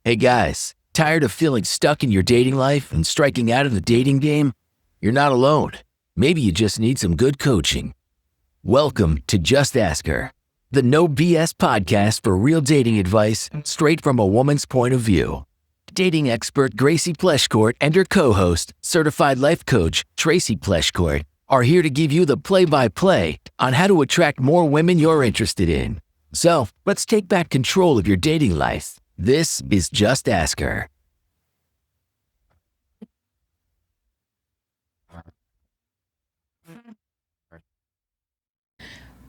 Hey guys, tired of feeling stuck in your dating life and striking out in the dating game? You're not alone. Maybe you just need some good coaching. Welcome to Just Ask Her, the no BS podcast for real dating advice straight from a woman's point of view. Dating expert Gracie Pleschourt and her co-host, certified life coach Tracy Pleschourt, are here to give you the play-by-play on how to attract more women you're interested in. So, let's take back control of your dating life. This is Just Ask Her.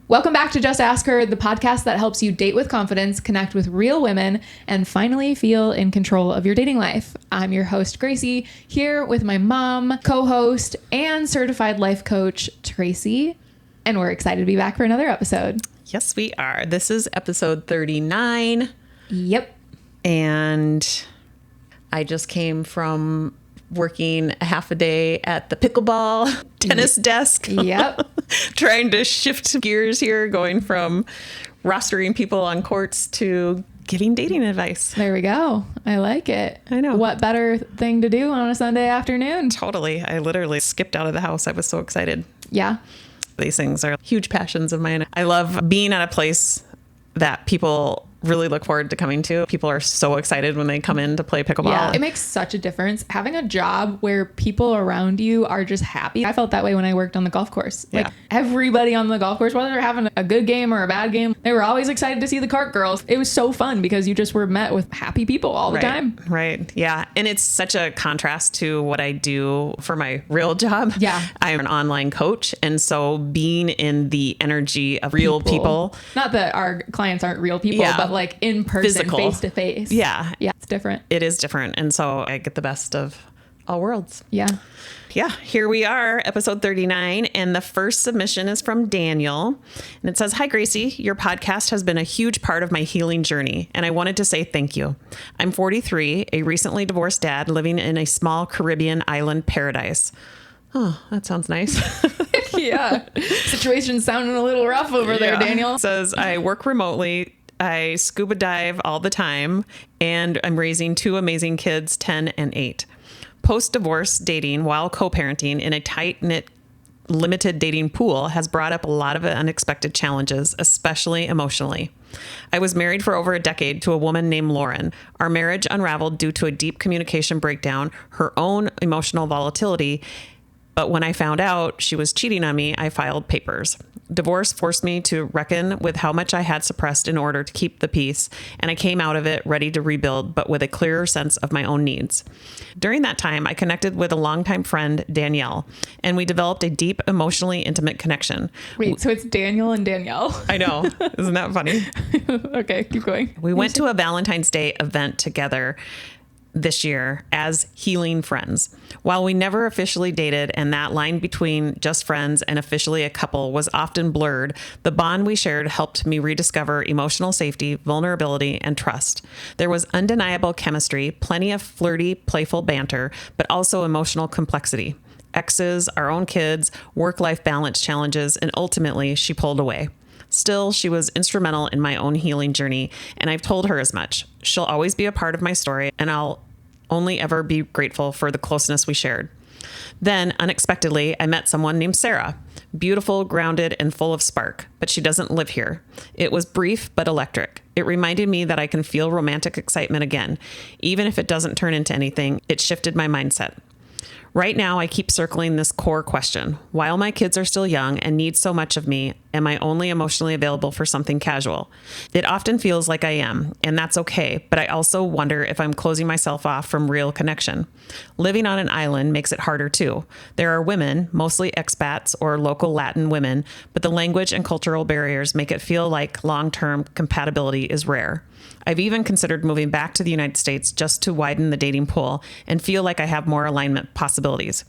Welcome back to Just Ask Her, the podcast that helps you date with confidence, connect with real women, and finally feel in control of your dating life. I'm your host, Gracie, here with my mom, co-host, and certified life coach, Tracy, and we're excited to be back for another episode. Yes, we are. This is episode 39. Yep. And I just came from working a half a day at the pickleball tennis desk. Yep. Trying to shift gears here, going from rostering people on courts to giving dating advice. There we go. I like it. I know. What better thing to do on a Sunday afternoon? Totally. I literally skipped out of the house. I was so excited. Yeah. These things are huge passions of mine. I love being at a place that people really look forward to coming to. People are so excited when they come in to play pickleball. Yeah, it makes such a difference. Having a job where people around you are just happy. I felt that way when I worked on the golf course. Like everybody on the golf course, whether they're having a good game or a bad game, they were always excited to see the cart girls. It was so fun because you just were met with happy people all the time. Right. Yeah. And it's such a contrast to what I do for my real job. Yeah. I'm an online coach. And so being in the energy of real people. Not that our clients aren't real people, but like in person, face to face. Yeah. Yeah. It's different. It is different. And so I get the best of all worlds. Yeah. Yeah, here we are, episode 39, and the first submission is from Daniel, and it says, "Hi, Gracie. Your podcast has been a huge part of my healing journey, and I wanted to say thank you. I'm 43, a recently divorced dad living in a small Caribbean island paradise." Oh, that sounds nice. Yeah. Situation's sounding a little rough over there, Daniel. It says, "I work remotely. I scuba dive all the time, and I'm raising two amazing kids, 10 and 8. Post-divorce dating while co-parenting in a tight-knit, limited dating pool has brought up a lot of unexpected challenges, especially emotionally. I was married for over a decade to a woman named Lauren. Our marriage unraveled due to a deep communication breakdown, her own emotional volatility, but when I found out she was cheating on me, I filed papers. Divorce forced me to reckon with how much I had suppressed in order to keep the peace, and I came out of it ready to rebuild, but with a clearer sense of my own needs. During that time, I connected with a longtime friend, Danielle, and we developed a deep, emotionally intimate connection." Wait, so it's Daniel and Danielle? I know. Isn't that funny? Okay, keep going. We went to a Valentine's Day event together this year as healing friends. While we never officially dated and that line between just friends and officially a couple was often blurred, the bond we shared helped me rediscover emotional safety, vulnerability, and trust. There was undeniable chemistry, plenty of flirty, playful banter, but also emotional complexity. Exes, our own kids, work-life balance challenges, and ultimately she pulled away. Still, she was instrumental in my own healing journey, and I've told her as much. She'll always be a part of my story, and I'll only ever be grateful for the closeness we shared. Then, unexpectedly, I met someone named Sarah. Beautiful, grounded, and full of spark, but she doesn't live here. It was brief but electric. It reminded me that I can feel romantic excitement again. Even if it doesn't turn into anything, it shifted my mindset. Right now, I keep circling this core question. While my kids are still young and need so much of me, am I only emotionally available for something casual? It often feels like I am, and that's okay, but I also wonder if I'm closing myself off from real connection. Living on an island makes it harder too. There are women, mostly expats or local Latin women, but the language and cultural barriers make it feel like long-term compatibility is rare. I've even considered moving back to the United States just to widen the dating pool and feel like I have more alignment possibilities.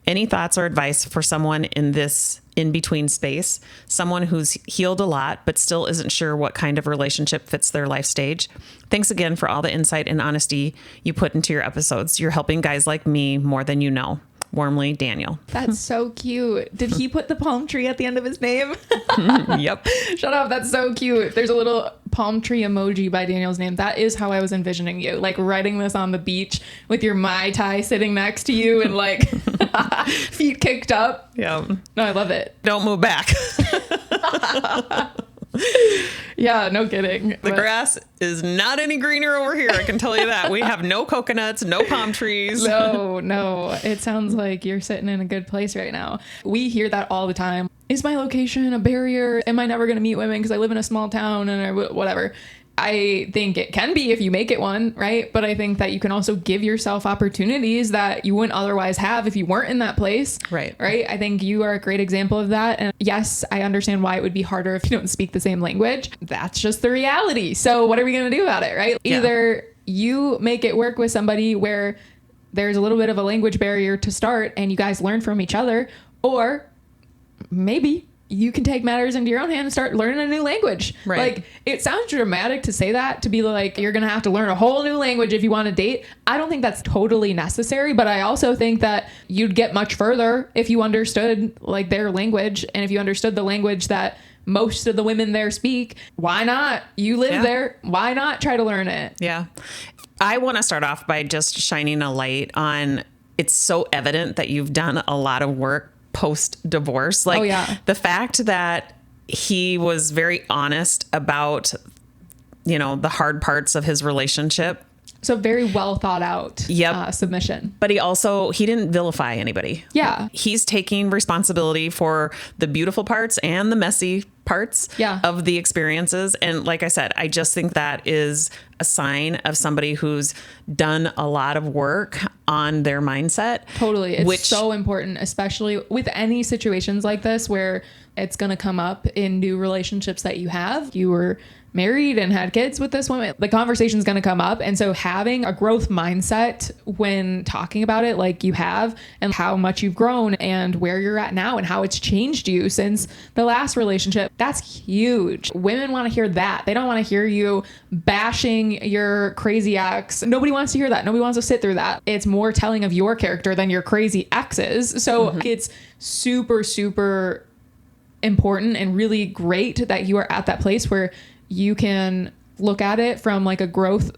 Any thoughts or advice for someone in this in-between space, someone who's healed a lot but still isn't sure what kind of relationship fits their life stage? Thanks again for all the insight and honesty you put into your episodes. You're helping guys like me more than you know. Warmly, Daniel. That's so cute. Did he put the palm tree at the end of his name? Yep. Shut up. That's so cute. There's a little palm tree emoji by Daniel's name. That is how I was envisioning you, like writing this on the beach with your Mai Tai sitting next to you and like feet kicked up. Yeah. No, I love it. Don't move back. Yeah, no kidding. The grass is not any greener over here. I can tell you that. We have no coconuts, no palm trees. No. It sounds like you're sitting in a good place right now. We hear that all the time. Is my location a barrier? Am I never going to meet women because I live in a small town and whatever? I think it can be if you make it one, right? But I think that you can also give yourself opportunities that you wouldn't otherwise have if you weren't in that place. Right. Right. I think you are a great example of that. And yes, I understand why it would be harder if you don't speak the same language. That's just the reality. So what are we going to do about it? Right. Yeah. Either you make it work with somebody where there's a little bit of a language barrier to start and you guys learn from each other, or maybe you can take matters into your own hand and start learning a new language. Right. Like, it sounds dramatic to say that, to be like, you're going to have to learn a whole new language if you want to date. I don't think that's totally necessary, but I also think that you'd get much further if you understood like their language. And if you understood the language that most of the women there speak, why not? You live there. Why not try to learn it? Yeah. I want to start off by just shining a light on, it's so evident that you've done a lot of work post-divorce. Like, the fact that he was very honest about, you know, the hard parts of his relationship. So very well thought out submission. But he didn't vilify anybody. Yeah. He's taking responsibility for the beautiful parts and the messy parts of the experiences. And like I said, I just think that is a sign of somebody who's done a lot of work on their mindset. Totally. It's so important, especially with any situations like this where it's going to come up in new relationships that you have. You were married and had kids with this woman, the conversation's going to come up. And so having a growth mindset when talking about it, like you have, and how much you've grown and where you're at now and how it's changed you since the last relationship, that's huge. Women want to hear that. They don't want to hear you bashing your crazy ex. Nobody wants to hear that. Nobody wants to sit through that. It's more telling of your character than your crazy ex's. So it's super, super important and really great that you are at that place where you can look at it from like a growth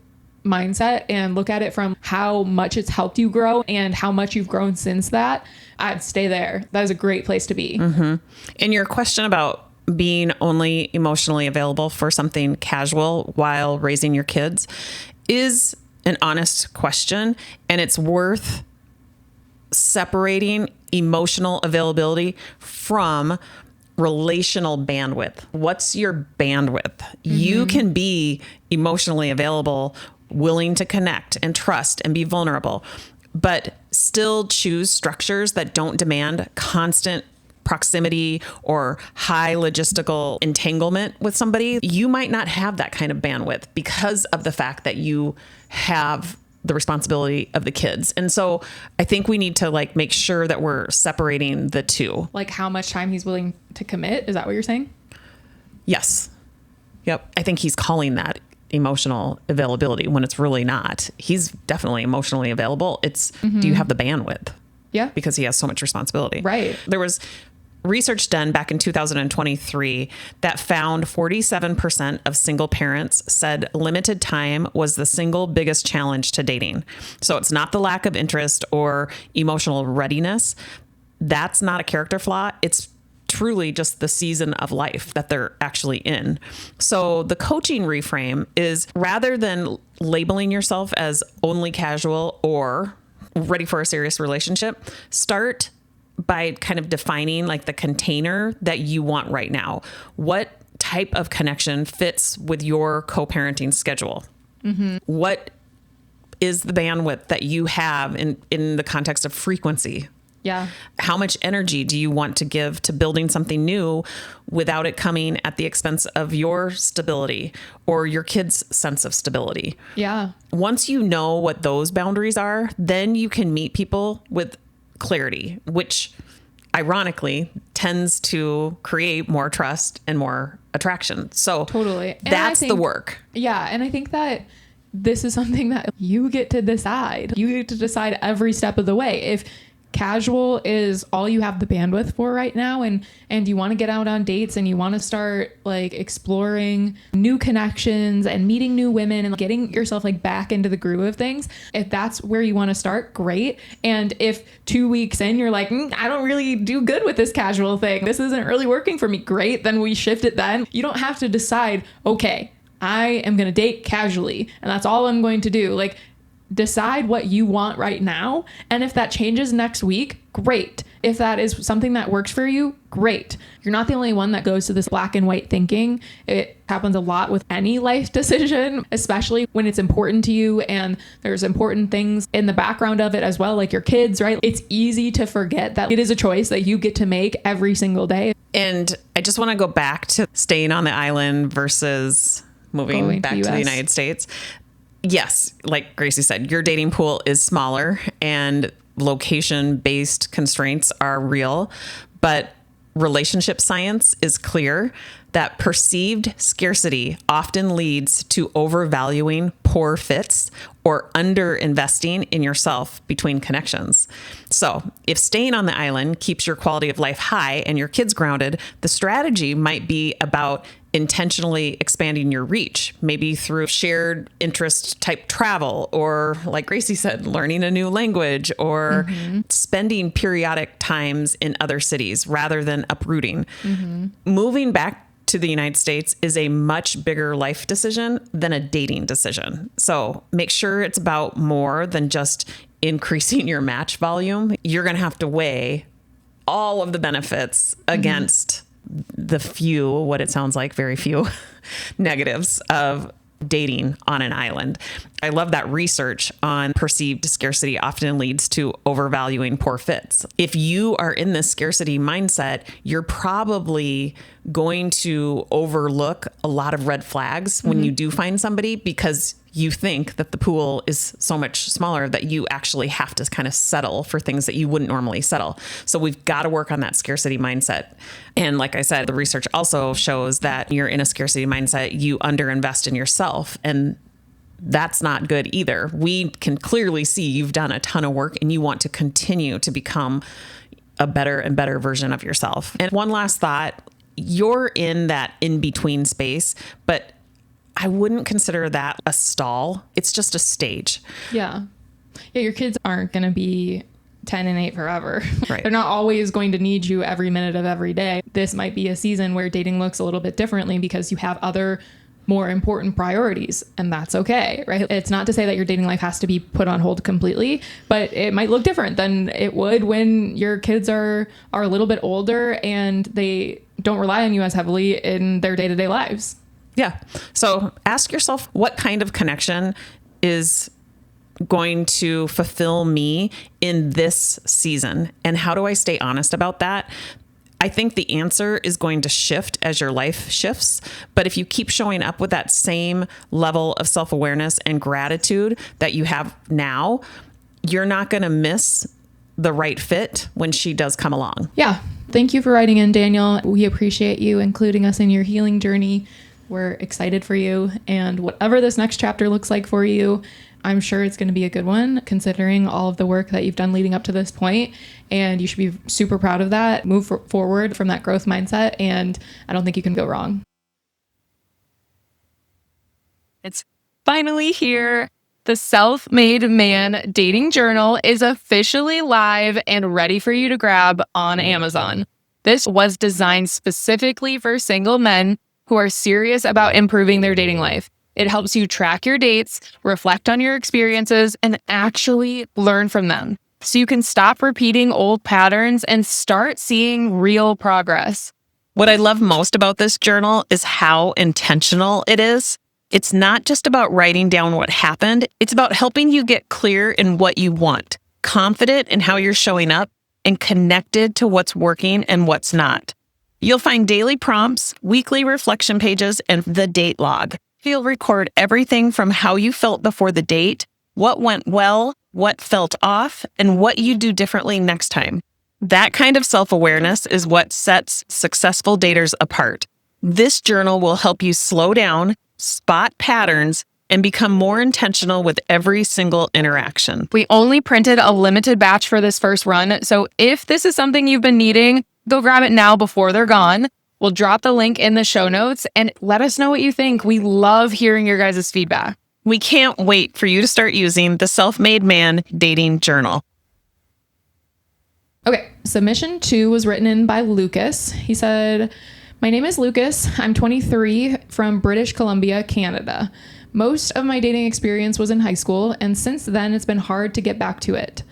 mindset and look at it from how much it's helped you grow and how much you've grown since that. I'd stay there. That is a great place to be. Mm-hmm. And your question about being only emotionally available for something casual while raising your kids is an honest question, and it's worth separating emotional availability from relational bandwidth. What's your bandwidth? You can be emotionally available, willing to connect and trust and be vulnerable, but still choose structures that don't demand constant proximity or high logistical entanglement with somebody. You might not have that kind of bandwidth because of the fact that you have the responsibility of the kids. And so I think we need to like make sure that we're separating the two. Like how much time he's willing to commit. Is that what you're saying? Yes. Yep. I think he's calling that emotional availability when it's really not. He's definitely emotionally available. It's, do you have the bandwidth? Yeah. Because he has so much responsibility. Right. There was research done back in 2023 that found 47% of single parents said limited time was the single biggest challenge to dating. So it's not the lack of interest or emotional readiness. That's not a character flaw. It's truly just the season of life that they're actually in. So the coaching reframe is, rather than labeling yourself as only casual or ready for a serious relationship, start by kind of defining like the container that you want right now. What type of connection fits with your co-parenting schedule? What is the bandwidth that you have in the context of frequency? Yeah. How much energy do you want to give to building something new without it coming at the expense of your stability or your kids' sense of stability? Yeah. Once you know what those boundaries are, then you can meet people with clarity, which ironically tends to create more trust and more attraction. So totally. That's the work. Yeah. And I think that this is something that you get to decide. You get to decide every step of the way. If casual is all you have the bandwidth for right now, and you want to get out on dates and you want to start like exploring new connections and meeting new women and getting yourself like back into the groove of things, if that's where you want to start, great. And if 2 weeks in you're like, I don't really do good with this casual thing, this isn't really working for me, great, then we shift it. Then you don't have to decide, okay, I am going to date casually and that's all I'm going to do. Like, decide what you want right now. And if that changes next week, great. If that is something that works for you, great. You're not the only one that goes to this black and white thinking. It happens a lot with any life decision, especially when it's important to you and there's important things in the background of it as well, like your kids, right? It's easy to forget that it is a choice that you get to make every single day. And I just want to go back to staying on the island versus moving back to the United States. Yes, like Gracie said, your dating pool is smaller and location-based constraints are real, but relationship science is clear that perceived scarcity often leads to overvaluing poor fits or underinvesting in yourself between connections. So if staying on the island keeps your quality of life high and your kids grounded, the strategy might be about intentionally expanding your reach, maybe through shared interest type travel, or like Gracie said, learning a new language, or spending periodic times in other cities rather than uprooting. Moving back to the United States is a much bigger life decision than a dating decision. So make sure it's about more than just increasing your match volume. You're going to have to weigh all of the benefits against the few, what it sounds like, very few negatives of dating on an island. I love that research on perceived scarcity often leads to overvaluing poor fits. If you are in this scarcity mindset, you're probably going to overlook a lot of red flags when you do find somebody, because you think that the pool is so much smaller that you actually have to kind of settle for things that you wouldn't normally settle. So we've got to work on that scarcity mindset. And like I said, the research also shows that you're in a scarcity mindset, you underinvest in yourself. And that's not good either. We can clearly see you've done a ton of work and you want to continue to become a better and better version of yourself. And one last thought, you're in that in-between space, but I wouldn't consider that a stall. It's just a stage. Yeah. Yeah, your kids aren't going to be 10 and 8 forever. Right. They're not always going to need you every minute of every day. This might be a season where dating looks a little bit differently because you have other more important priorities, and that's okay, right? It's not to say that your dating life has to be put on hold completely, but it might look different than it would when your kids are a little bit older and they don't rely on you as heavily in their day-to-day lives. Yeah. So ask yourself, what kind of connection is going to fulfill me in this season? And how do I stay honest about that? I think the answer is going to shift as your life shifts. But if you keep showing up with that same level of self-awareness and gratitude that you have now, you're not going to miss the right fit when she does come along. Yeah. Thank you for writing in, Daniel. We appreciate you including us in your healing journey. We're excited for you, and whatever this next chapter looks like for you, I'm sure it's going to be a good one, considering all of the work that you've done leading up to this point, and you should be super proud of that. Move forward from that growth mindset, and I don't think you can go wrong. It's finally here. The Self-Made Man Dating Journal is officially live and ready for you to grab on Amazon. This was designed specifically for single men who are serious about improving their dating life. It helps you track your dates, reflect on your experiences, and actually learn from them, so you can stop repeating old patterns and start seeing real progress. What I love most about this journal is how intentional it is. It's not just about writing down what happened. It's about helping you get clear in what you want, confident in how you're showing up, and connected to what's working and what's not. You'll find daily prompts, weekly reflection pages, and the date log. You'll record everything from how you felt before the date, what went well, what felt off, and what you do differently next time. That kind of self-awareness is what sets successful daters apart. This journal will help you slow down, spot patterns, and become more intentional with every single interaction. We only printed a limited batch for this first run, so if this is something you've been needing, go grab it now before they're gone. We'll drop the link in the show notes and let us know what you think. We love hearing your guys' feedback. We can't wait for you to start using the Self-Made Man Dating Journal. Okay, submission 2 was written in by Lucas. He said, "My name is Lucas. I'm 23 from British Columbia, Canada. Most of my dating experience was in high school, and since then it's been hard to get back to it.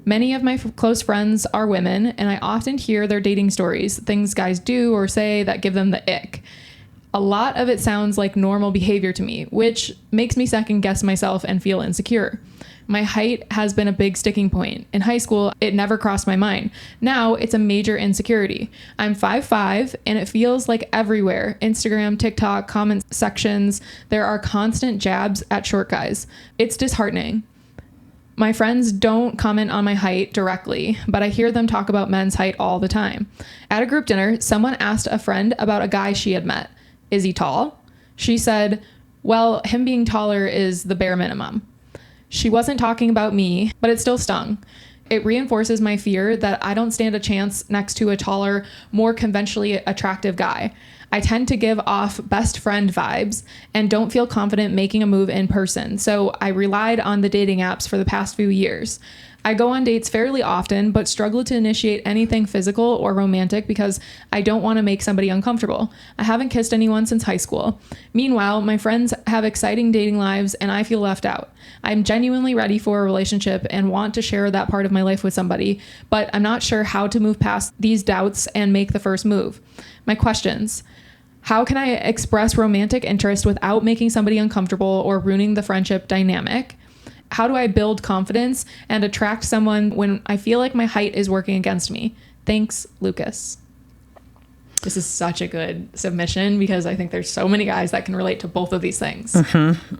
Many of my close friends are women, and I often hear their dating stories, things guys do or say that give them the ick. A lot of it sounds like normal behavior to me, which makes me second guess myself and feel insecure. My height has been a big sticking point. In high school, it never crossed my mind. Now it's a major insecurity. I'm 5'5", and it feels like everywhere. Instagram, TikTok, comment sections, there are constant jabs at short guys. It's disheartening. My friends don't comment on my height directly, but I hear them talk about men's height all the time. At a group dinner, someone asked a friend about a guy she had met. Is he tall? She said, well, him being taller is the bare minimum. She wasn't talking about me, but it still stung. It reinforces my fear that I don't stand a chance next to a taller, more conventionally attractive guy. I tend to give off best friend vibes and don't feel confident making a move in person, so I relied on the dating apps for the past few years. I go on dates fairly often, but struggle to initiate anything physical or romantic because I don't want to make somebody uncomfortable. I haven't kissed anyone since high school. Meanwhile, my friends have exciting dating lives and I feel left out. I'm genuinely ready for a relationship and want to share that part of my life with somebody, but I'm not sure how to move past these doubts and make the first move. My questions: how can I express romantic interest without making somebody uncomfortable or ruining the friendship dynamic? How do I build confidence and attract someone when I feel like my height is working against me? Thanks, Lucas." This is such a good submission because I think there's so many guys that can relate to both of these things. Mm-hmm.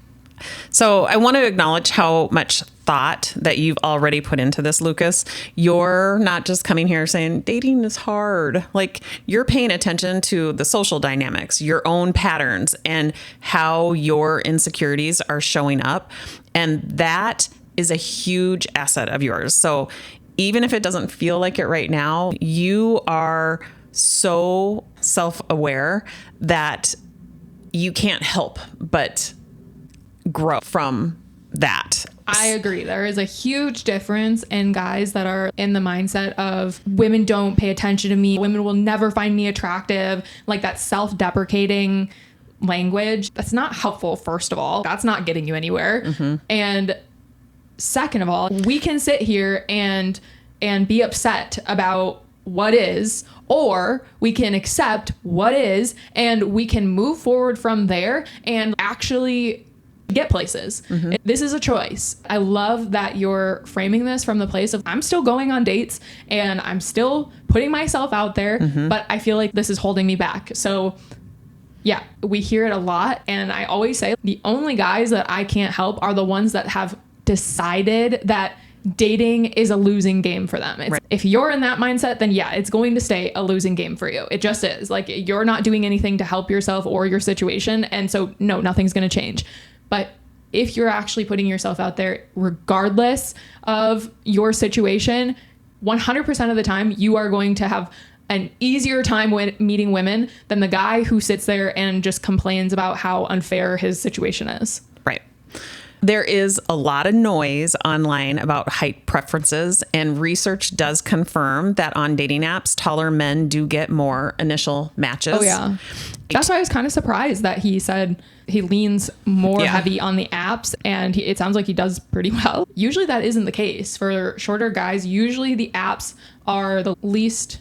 So I want to acknowledge how much thought that you've already put into this, Lucas. You're not just coming here saying dating is hard. Like, you're paying attention to the social dynamics, your own patterns, and how your insecurities are showing up. And that is a huge asset of yours. So even if it doesn't feel like it right now, you are so self-aware that you can't help but grow from that. I agree. There is a huge difference in guys that are in the mindset of women don't pay attention to me. Women will never find me attractive. Like that self-deprecating language. That's not helpful, first of all. That's not getting you anywhere. Mm-hmm. And second of all, we can sit here and be upset about what is, or we can accept what is, and we can move forward from there and actually get places. Mm-hmm. This is a choice. I love that you're framing this from the place of I'm still going on dates and I'm still putting myself out there, mm-hmm. but I feel like this is holding me back. So yeah, we hear it a lot. And I always say the only guys that I can't help are the ones that have decided that dating is a losing game for them. Right. If you're in that mindset, then yeah, it's going to stay a losing game for you. It just is. Like, you're not doing anything to help yourself or your situation. And so no, nothing's going to change. But if you're actually putting yourself out there, regardless of your situation, 100% of the time, you are going to have an easier time with meeting women than the guy who sits there and just complains about how unfair his situation is. Right. There is a lot of noise online about height preferences, and research does confirm that on dating apps, taller men do get more initial matches. Oh, yeah. That's why I was kind of surprised that he said he leans more heavy on the apps, and it sounds like he does pretty well. Usually that isn't the case. For shorter guys, usually the apps are the least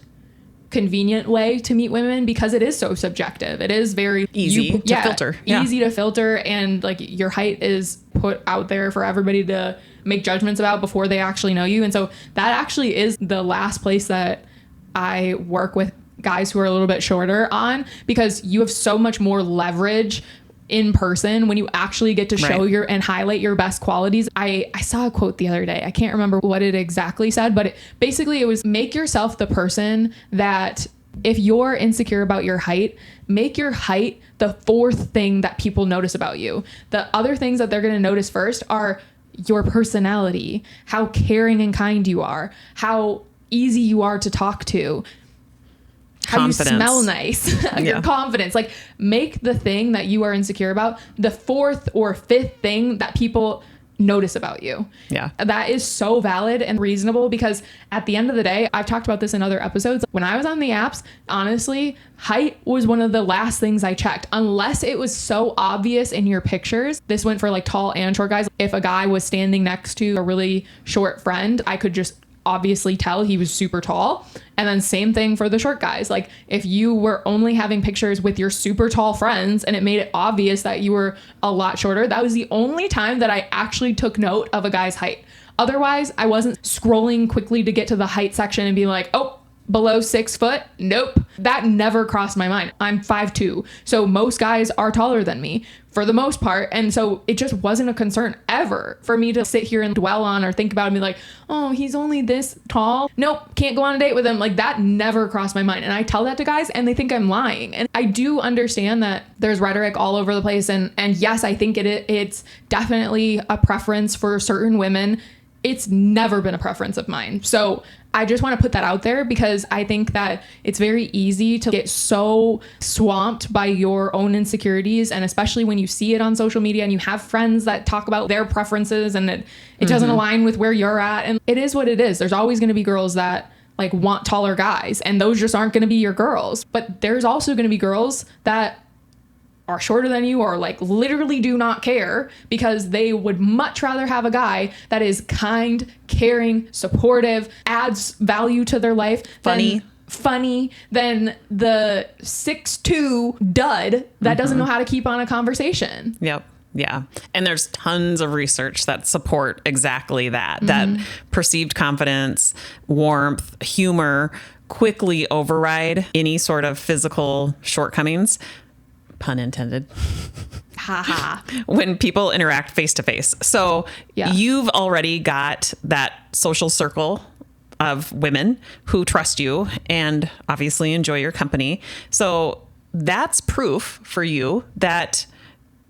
convenient way to meet women because it is so subjective. It is very easy to filter. Easy to filter, and like your height is put out there for everybody to make judgments about before they actually know you. And so that actually is the last place that I work with guys who are a little bit shorter on, because you have so much more leverage in person when you actually get to show your and highlight your best qualities. I saw a quote the other day. I can't remember what it exactly said, but basically it was make yourself the person that If you're insecure about your height, make your height the fourth thing that people notice about you. The other things that they're going to notice first are your personality, how caring and kind you are, how easy you are to talk to, how you smell nice, your confidence. Like, make the thing that you are insecure about the fourth or fifth thing that people notice about you. Yeah. That is so valid and reasonable, because at the end of the day, I've talked about this in other episodes. When I was on the apps, honestly, height was one of the last things I checked, unless it was so obvious in your pictures. This went for like tall and short guys. If a guy was standing next to a really short friend, I could just obviously tell he was super tall. And then same thing for the short guys. Like, if you were only having pictures with your super tall friends and it made it obvious that you were a lot shorter, that was the only time that I actually took note of a guy's height. Otherwise, I wasn't scrolling quickly to get to the height section and be like, oh, below 6 foot? Nope. That never crossed my mind. I'm 5'2". So most guys are taller than me for the most part. And so it just wasn't a concern ever for me to sit here and dwell on or think about and be like, oh, he's only this tall. Nope. Can't go on a date with him. Like, that never crossed my mind. And I tell that to guys and they think I'm lying. And I do understand that there's rhetoric all over the place. And yes, I think it's definitely a preference for certain women. It's never been a preference of mine. So I just want to put that out there, because I think that it's very easy to get so swamped by your own insecurities. And especially when you see it on social media and you have friends that talk about their preferences and it doesn't align with where you're at. And it is what it is. There's always going to be girls that like want taller guys, and those just aren't going to be your girls. But there's also going to be girls that are shorter than you or like literally do not care, because they would much rather have a guy that is kind, caring, supportive, adds value to their life, funny than the 6'2" dud that doesn't know how to keep on a conversation. Yep. Yeah. And there's tons of research that support exactly that, that perceived confidence, warmth, humor quickly override any sort of physical shortcomings. Pun intended. Haha. When people interact face to face. So you've already got that social circle of women who trust you and obviously enjoy your company. So that's proof for you that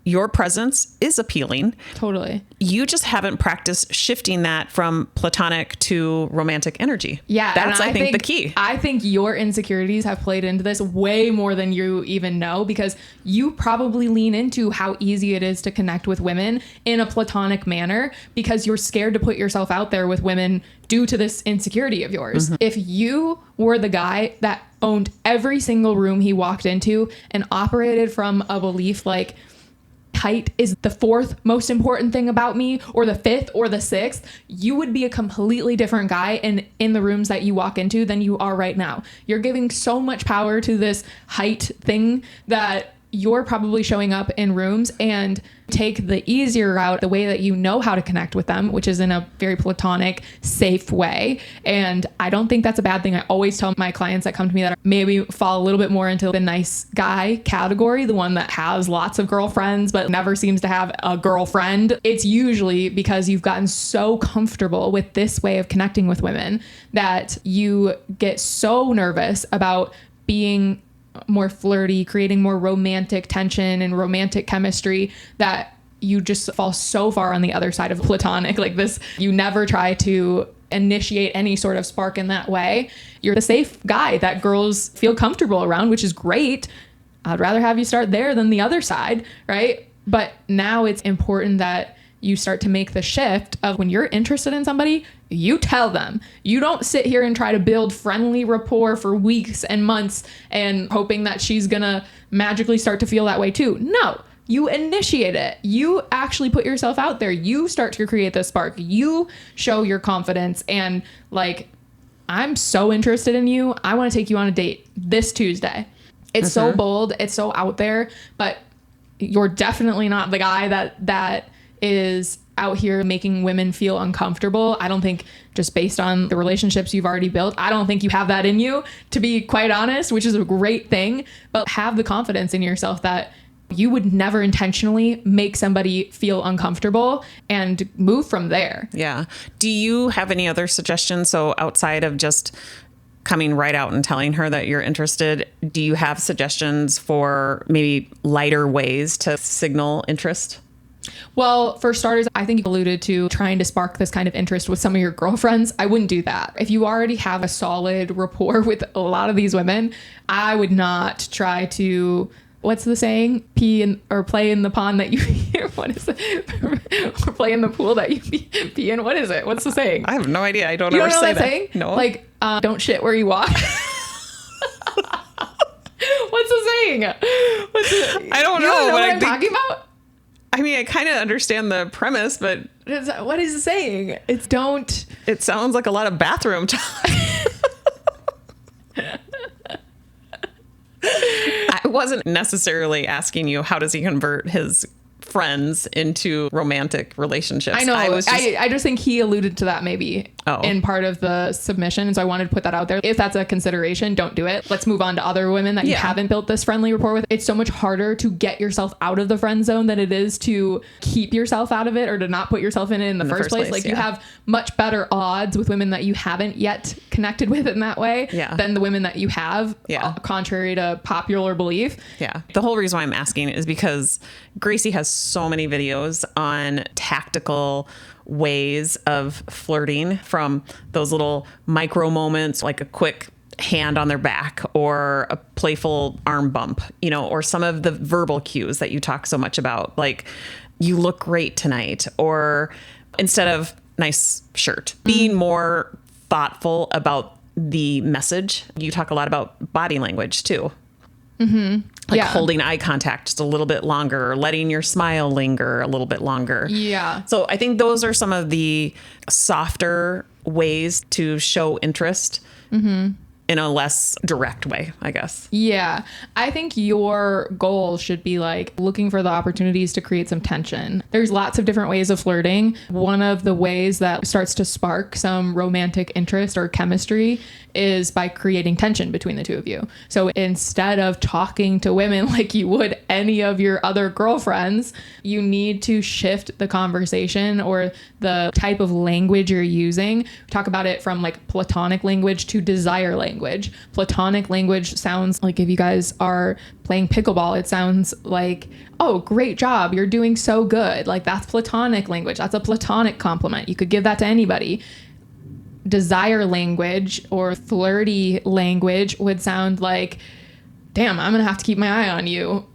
your presence is appealing. Totally. You just haven't practiced shifting that from platonic to romantic energy. Yeah. That's, I think, the key. I think your insecurities have played into this way more than you even know, because you probably lean into how easy it is to connect with women in a platonic manner because you're scared to put yourself out there with women due to this insecurity of yours. If you were the guy that owned every single room he walked into and operated from a belief like, height is the fourth most important thing about me, or the fifth or the sixth, you would be a completely different guy in the rooms that you walk into than you are right now. You're giving so much power to this height thing that you're probably showing up in rooms and take the easier route, the way that you know how to connect with them, which is in a very platonic, safe way. And I don't think that's a bad thing. I always tell my clients that come to me that maybe fall a little bit more into the nice guy category, the one that has lots of girlfriends but never seems to have a girlfriend. It's usually because you've gotten so comfortable with this way of connecting with women that you get so nervous about being more flirty, creating more romantic tension and romantic chemistry, that you just fall so far on the other side of platonic. Like this, you never try to initiate any sort of spark in that way. You're the safe guy that girls feel comfortable around, which is great. I'd rather have you start there than the other side, right? But now it's important that you start to make the shift of when you're interested in somebody, you tell them. You don't sit here and try to build friendly rapport for weeks and months and hoping that she's gonna magically start to feel that way too. No, you initiate it. You actually put yourself out there. You start to create the spark. You show your confidence and like, I'm so interested in you. I want to take you on a date this Tuesday. It's so bold. It's so out there, but you're definitely not the guy that is out here making women feel uncomfortable. I don't think, just based on the relationships you've already built, I don't think you have that in you, to be quite honest, which is a great thing. But have the confidence in yourself that you would never intentionally make somebody feel uncomfortable and move from there. Yeah. Do you have any other suggestions? So outside of just coming right out and telling her that you're interested, do you have suggestions for maybe lighter ways to signal interest? Well, for starters, I think you alluded to trying to spark this kind of interest with some of your girlfriends. I wouldn't do that. If you already have a solid rapport with a lot of these women, I would not try to, what's the saying? Pee in or play in the pond that you pee. What is it? Or play in the pool that you pee in. What is it? What's the saying? I have no idea. I don't You ever don't know say that that. saying? No. Like, don't shit where you walk. What's the saying? I don't know. You don't know but what I I'm think, talking about? I mean, I kind of understand the premise, but What is it saying? It's don't. it sounds like a lot of bathroom talk. I wasn't necessarily asking you how does he convert his friends into romantic relationships. I know. I I just think he alluded to that maybe Oh. in part of the submission. And so I wanted to put that out there. If that's a consideration, don't do it. Let's move on to other women that you Yeah. haven't built this friendly rapport with. It's so much harder to get yourself out of the friend zone than it is to keep yourself out of it or to not put yourself in it in the first place. Like you yeah. have much better odds with women that you haven't yet connected with in that way Yeah. than the women that you have, Yeah. contrary to popular belief. Yeah. The whole reason why I'm asking is because Gracie has so many videos on tactical ways of flirting, from those little micro moments, like a quick hand on their back or a playful arm bump, or some of the verbal cues that you talk so much about, like you look great tonight, or instead of nice shirt, being more thoughtful about the message. You talk a lot about body language too. Like Yeah. holding eye contact just a little bit longer, or letting your smile linger a little bit longer. Yeah. So I think those are some of the softer ways to show interest in a less direct way, I guess. Yeah. I think your goal should be like looking for the opportunities to create some tension. There's lots of different ways of flirting. One of the ways that starts to spark some romantic interest or chemistry is by creating tension between the two of you. So instead of talking to women like you would any of your other girlfriends, you need to shift the conversation or the type of language you're using. Talk about it from like platonic language to desire language. Platonic language sounds like if you guys are playing pickleball, it sounds like, oh, great job. You're doing so good. Like that's platonic language. That's a platonic compliment. You could give that to anybody. Desire language or flirty language would sound like, damn, I'm going to have to keep my eye on you.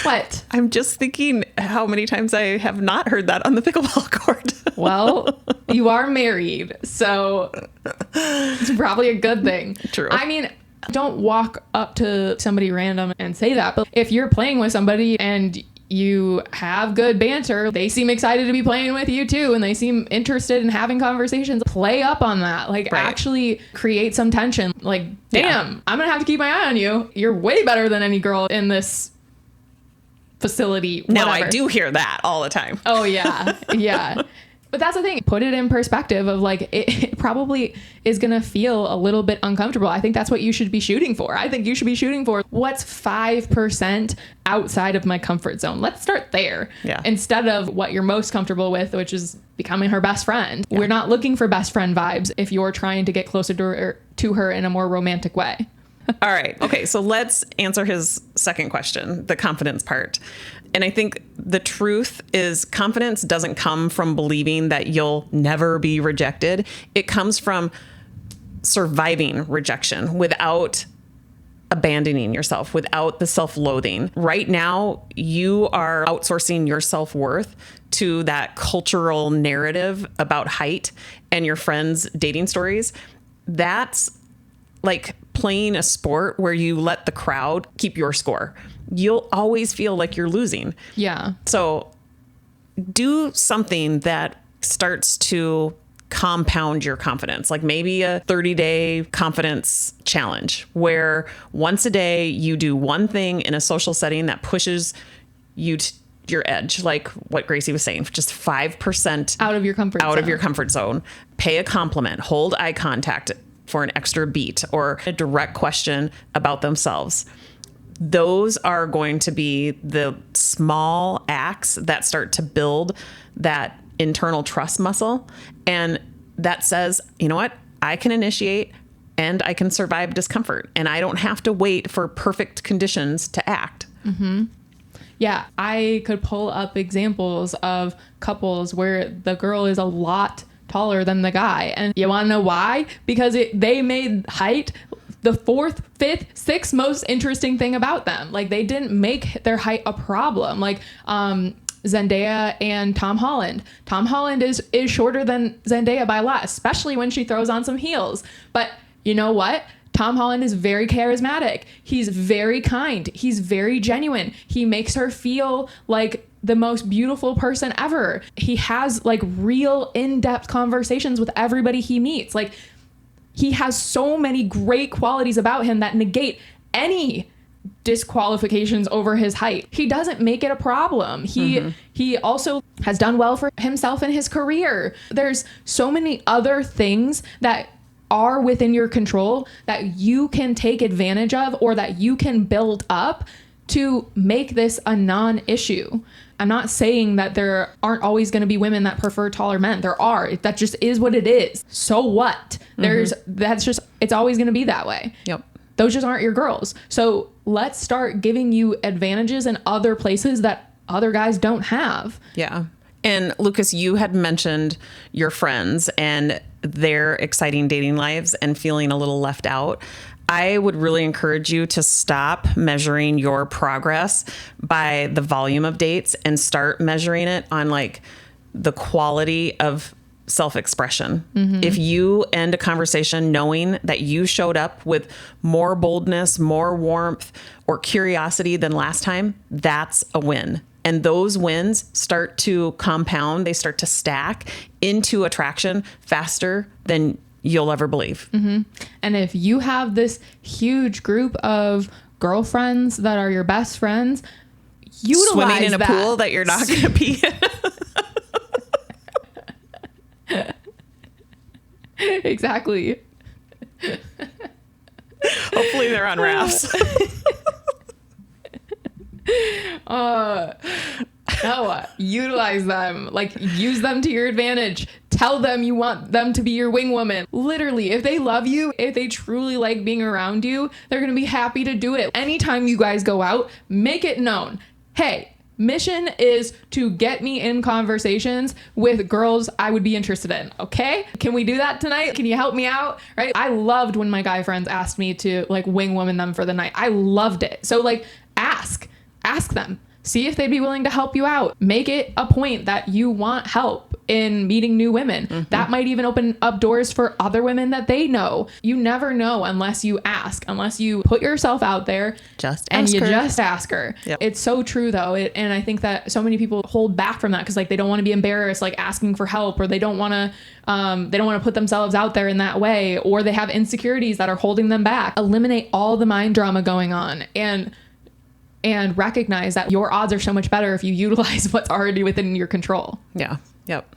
What? I'm just thinking how many times I have not heard that on the pickleball court. Well, you are married, so it's probably a good thing. True. I mean, don't walk up to somebody random and say that. But if you're playing with somebody and you have good banter, they seem excited to be playing with you too, and they seem interested in having conversations, play up on that. Like Right. actually create some tension. Like, damn, I'm going to have to keep my eye on you. You're way better than any girl in this facility. Now, whatever. I do hear that all the time. Oh, yeah. Yeah. But that's the thing. Put it in perspective of like, it probably is going to feel a little bit uncomfortable. I think that's what you should be shooting for. I think you should be shooting for what's 5% outside of my comfort zone. Let's start there. Yeah. Instead of what you're most comfortable with, which is becoming her best friend. Yeah. We're not looking for best friend vibes if you're trying to get closer to her in a more romantic way. All right. Okay. So let's answer his second question, the confidence part. And I think the truth is confidence doesn't come from believing that you'll never be rejected. It comes from surviving rejection without abandoning yourself, without the self-loathing. Right now, you are outsourcing your self-worth to that cultural narrative about height and your friends' dating stories. That's like playing a sport where you let the crowd keep your score. You'll always feel like you're losing. Yeah. So do something that starts to compound your confidence, like maybe a 30-day confidence challenge where once a day you do one thing in a social setting that pushes you to your edge, like what Gracie was saying, just 5% Out of your comfort zone. Pay a compliment, hold eye contact for an extra beat, or a direct question about themselves. Those are going to be the small acts that start to build that internal trust muscle. And that says, you know what? I can initiate and I can survive discomfort, and I don't have to wait for perfect conditions to act. Mm-hmm. Yeah, I could pull up examples of couples where the girl is a lot taller than the guy. And you want to know why? Because they made height the fourth, fifth, sixth most interesting thing about them. Like, they didn't make their height a problem. Like, Zendaya and Tom Holland. Tom Holland is shorter than Zendaya by a lot, especially when she throws on some heels. But you know what? Tom Holland is very charismatic. He's very kind. He's very genuine. He makes her feel like the most beautiful person ever. He has like real in-depth conversations with everybody he meets. Like, he has so many great qualities about him that negate any disqualifications over his height. He doesn't make it a problem. He also has done well for himself in his career. There's so many other things that are within your control that you can take advantage of or that you can build up to make this a non-issue. I'm not saying that there aren't always going to be women that prefer taller men. There are. That just is what it is. So what? It's always going to be that way. Yep. Those just aren't your girls. So let's start giving you advantages in other places that other guys don't have. Yeah. And Lucas, you had mentioned your friends and their exciting dating lives and feeling a little left out. I would really encourage you to stop measuring your progress by the volume of dates and start measuring it on like the quality of self-expression. Mm-hmm. If you end a conversation knowing that you showed up with more boldness, more warmth, or curiosity than last time, that's a win. And those wins start to compound. They start to stack into attraction faster than you'll ever believe. Mm-hmm. And if you have this huge group of girlfriends that are your best friends, utilize swimming in a pool that you're not going to pee in. Exactly. Hopefully they're on rafts. No, utilize them. Like, use them to your advantage. Tell them you want them to be your wing woman. Literally, if they love you, if they truly like being around you, they're going to be happy to do it. Anytime you guys go out, make it known. Hey, mission is to get me in conversations with girls I would be interested in. Okay? Can we do that tonight? Can you help me out? Right? I loved when my guy friends asked me to like wing woman them for the night. I loved it. So like, ask them. See if they'd be willing to help you out. Make it a point that you want help in meeting new women. Mm-hmm. That might even open up doors for other women that they know. You never know unless you ask, unless you put yourself out there just ask her. Yep. It's so true though. And I think that so many people hold back from that because like they don't want to be embarrassed, like asking for help, or they don't want to put themselves out there in that way, or they have insecurities that are holding them back. Eliminate all the mind drama going on and recognize that your odds are so much better if you utilize what's already within your control. Yeah. Yep.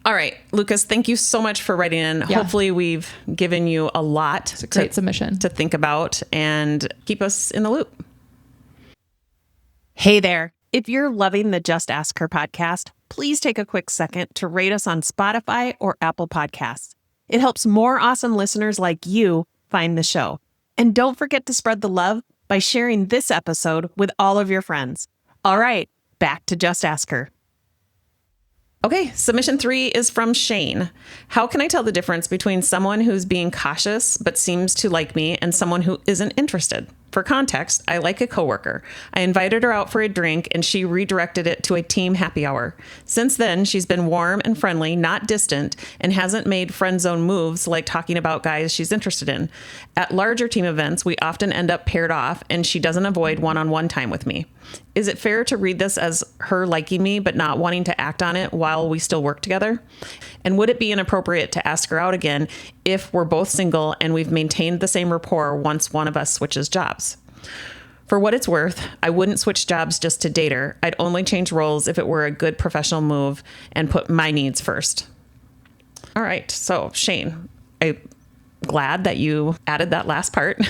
All right, Lucas, thank you so much for writing in. Yeah. Hopefully we've given you a lot it's a great submission to think about and keep us in the loop. Hey there. If you're loving the Just Ask Her podcast, please take a quick second to rate us on Spotify or Apple Podcasts. It helps more awesome listeners like you find the show. And don't forget to spread the love by sharing this episode with all of your friends. All right, back to Just Ask Her. Okay, submission 3 is from Shane. How can I tell the difference between someone who's being cautious but seems to like me and someone who isn't interested? For context, I like a coworker. I invited her out for a drink and she redirected it to a team happy hour. Since then, she's been warm and friendly, not distant, and hasn't made friend zone moves like talking about guys she's interested in. At larger team events, we often end up paired off and she doesn't avoid one-on-one time with me. Is it fair to read this as her liking me but not wanting to act on it while we still work together? And would it be inappropriate to ask her out again if we're both single and we've maintained the same rapport once one of us switches jobs? For what it's worth, I wouldn't switch jobs just to date her. I'd only change roles if it were a good professional move and put my needs first. All right. So Shane, I'm glad that you added that last part.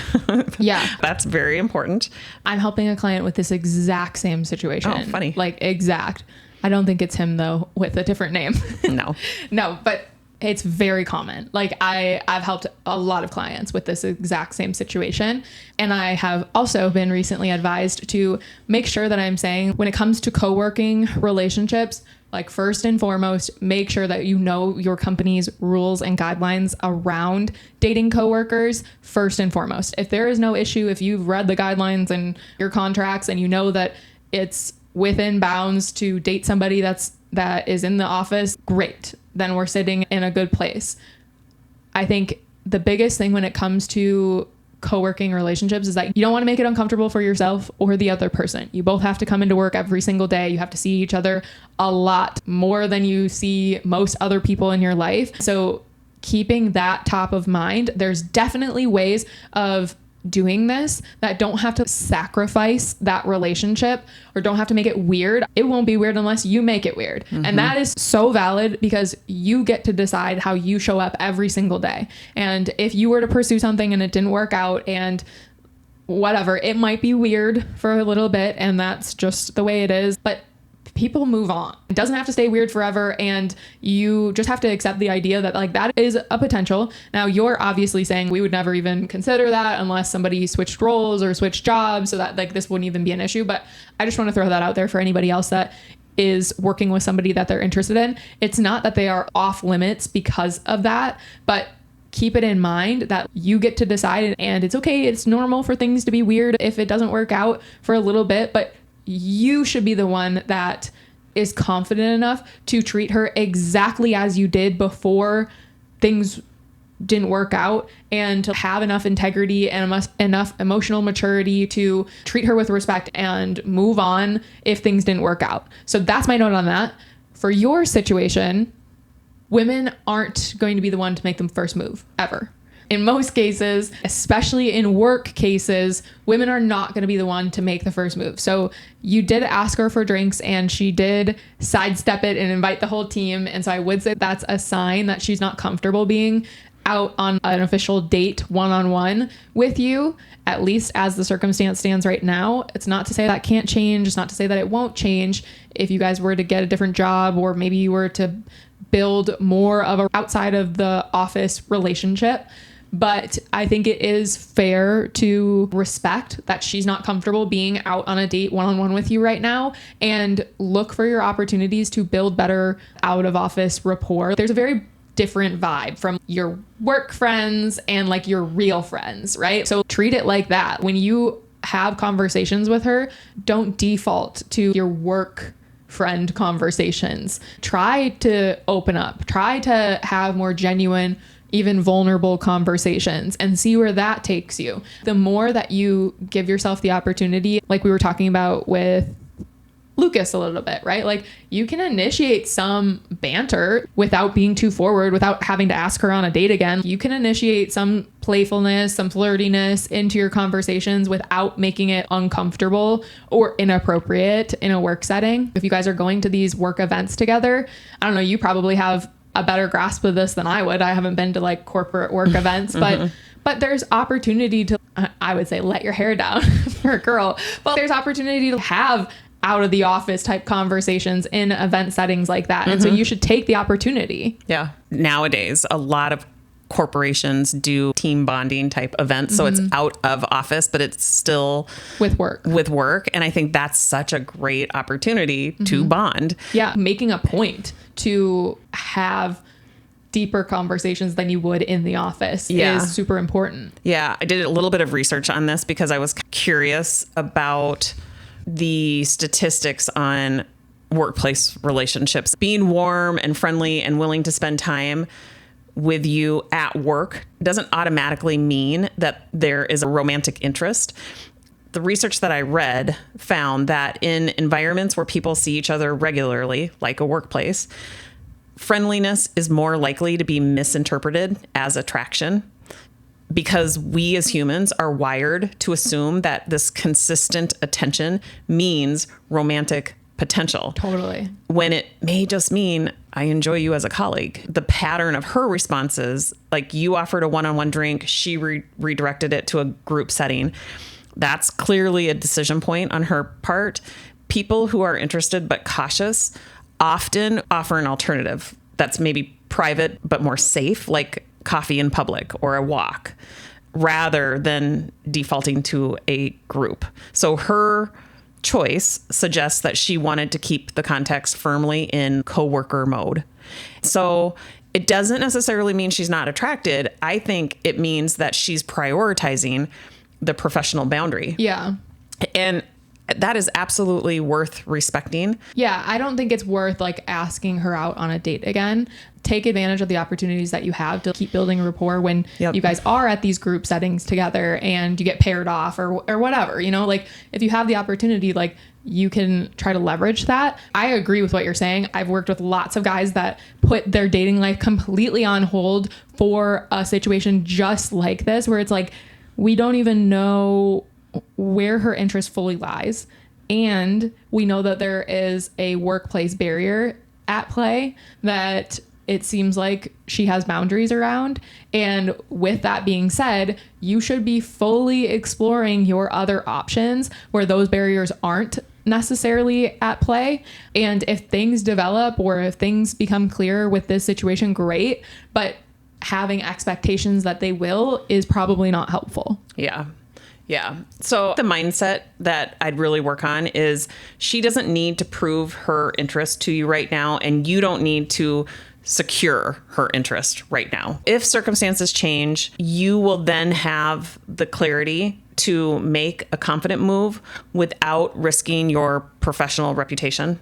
Yeah. That's very important. I'm helping a client with this exact same situation. Oh, funny. Like exact. I don't think it's him though, with a different name. No. No, but it's very common. Like I've helped a lot of clients with this exact same situation. And I have also been recently advised to make sure that I'm saying when it comes to co-working relationships, like first and foremost, make sure that you know your company's rules and guidelines around dating coworkers first and foremost. If there is no issue, if you've read the guidelines and your contracts and you know that it's within bounds to date somebody that is in the office, great. Then we're sitting in a good place. I think the biggest thing when it comes to co-working relationships is that you don't want to make it uncomfortable for yourself or the other person. You both have to come into work every single day. You have to see each other a lot more than you see most other people in your life. So keeping that top of mind, there's definitely ways of doing this that don't have to sacrifice that relationship or don't have to make it weird. It won't be weird unless you make it weird. Mm-hmm. And that is so valid because you get to decide how you show up every single day. And if you were to pursue something and it didn't work out and whatever, it might be weird for a little bit and that's just the way it is. But people move on. It doesn't have to stay weird forever. And you just have to accept the idea that like that is a potential. Now you're obviously saying we would never even consider that unless somebody switched roles or switched jobs so that like this wouldn't even be an issue. But I just want to throw that out there for anybody else that is working with somebody that they're interested in. It's not that they are off limits because of that, but keep it in mind that you get to decide and it's okay. It's normal for things to be weird if it doesn't work out for a little bit, but you should be the one that is confident enough to treat her exactly as you did before things didn't work out and to have enough integrity and enough emotional maturity to treat her with respect and move on if things didn't work out. So that's my note on that. For your situation, women aren't going to be the one to make the first move ever. In most cases, especially in work cases, women are not going to be the one to make the first move. So you did ask her for drinks and she did sidestep it and invite the whole team. And so I would say that's a sign that she's not comfortable being out on an official date one-on-one with you, at least as the circumstance stands right now. It's not to say that can't change. It's not to say that it won't change if you guys were to get a different job or maybe you were to build more of a outside of the office relationship. But I think it is fair to respect that she's not comfortable being out on a date one-on-one with you right now and look for your opportunities to build better out of office rapport. There's a very different vibe from your work friends and like your real friends, right? So treat it like that. When you have conversations with her, don't default to your work friend conversations. Try to open up, try to have more genuine, even vulnerable conversations and see where that takes you. The more that you give yourself the opportunity, like we were talking about with Lucas a little bit, right? Like you can initiate some banter without being too forward, without having to ask her on a date again. You can initiate some playfulness, some flirtiness into your conversations without making it uncomfortable or inappropriate in a work setting. If you guys are going to these work events together, I don't know, you probably have a better grasp of this than I would. I haven't been to like corporate work events, but there's opportunity to, I would say, let your hair down for a girl, but there's opportunity to have out of the office type conversations in event settings like that. And so you should take the opportunity. Yeah. Nowadays, a lot of corporations do team bonding type events. So it's out of office, but it's still with work. And I think that's such a great opportunity to bond. Yeah. Making a point to have deeper conversations than you would in the office is super important. Yeah. I did a little bit of research on this because I was curious about the statistics on workplace relationships. Being warm and friendly and willing to spend time with you at work doesn't automatically mean that there is a romantic interest. The research that I read found that in environments where people see each other regularly, like a workplace, friendliness is more likely to be misinterpreted as attraction because we as humans are wired to assume that this consistent attention means romantic potential. Totally. When it may just mean I enjoy you as a colleague. The pattern of her responses, like you offered a one-on-one drink, she redirected it to a group setting. That's clearly a decision point on her part. People who are interested but cautious often offer an alternative that's maybe private but more safe, like coffee in public or a walk, rather than defaulting to a group. So her choice suggests that she wanted to keep the context firmly in coworker mode. So it doesn't necessarily mean she's not attracted. I think it means that she's prioritizing the professional boundary. Yeah. And that is absolutely worth respecting. Yeah, I don't think it's worth like asking her out on a date again. Take advantage of the opportunities that you have to keep building a rapport when you guys are at these group settings together and you get paired off or whatever, you know, like if you have the opportunity, like you can try to leverage that. I agree with what you're saying. I've worked with lots of guys that put their dating life completely on hold for a situation just like this, where it's like, we don't even know where her interest fully lies. And we know that there is a workplace barrier at play that it seems like she has boundaries around. And with that being said, you should be fully exploring your other options where those barriers aren't necessarily at play. And if things develop or if things become clearer with this situation, great. But having expectations that they will is probably not helpful. Yeah. Yeah. So the mindset that I'd really work on is she doesn't need to prove her interest to you right now, and you don't need to secure her interest right now. If circumstances change, you will then have the clarity to make a confident move without risking your professional reputation.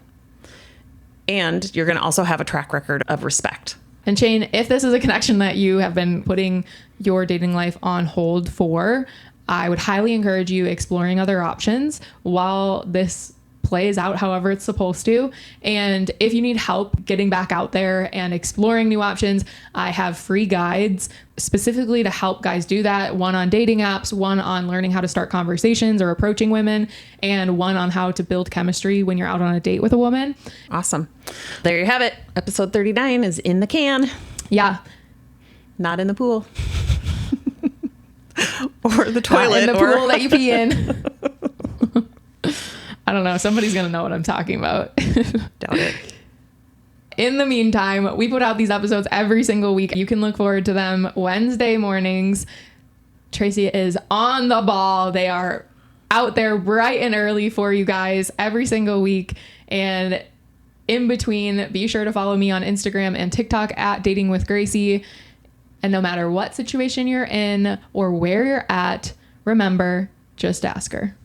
And you're going to also have a track record of respect. And Shane, if this is a connection that you have been putting your dating life on hold for, I would highly encourage you exploring other options while this plays out however it's supposed to. And if you need help getting back out there and exploring new options, I have free guides specifically to help guys do that. One on dating apps, one on learning how to start conversations or approaching women, and one on how to build chemistry when you're out on a date with a woman. Awesome. There you have it. Episode 39 is in the can. Yeah. Not in the pool. Or the toilet. In the pool that you pee in. I don't know. Somebody's going to know what I'm talking about. Doubt it. In the meantime, we put out these episodes every single week. You can look forward to them Wednesday mornings. Tracy is on the ball. They are out there bright and early for you guys every single week. And in between, be sure to follow me on Instagram and TikTok at Dating with Gracie. And no matter what situation you're in or where you're at, remember, just ask her.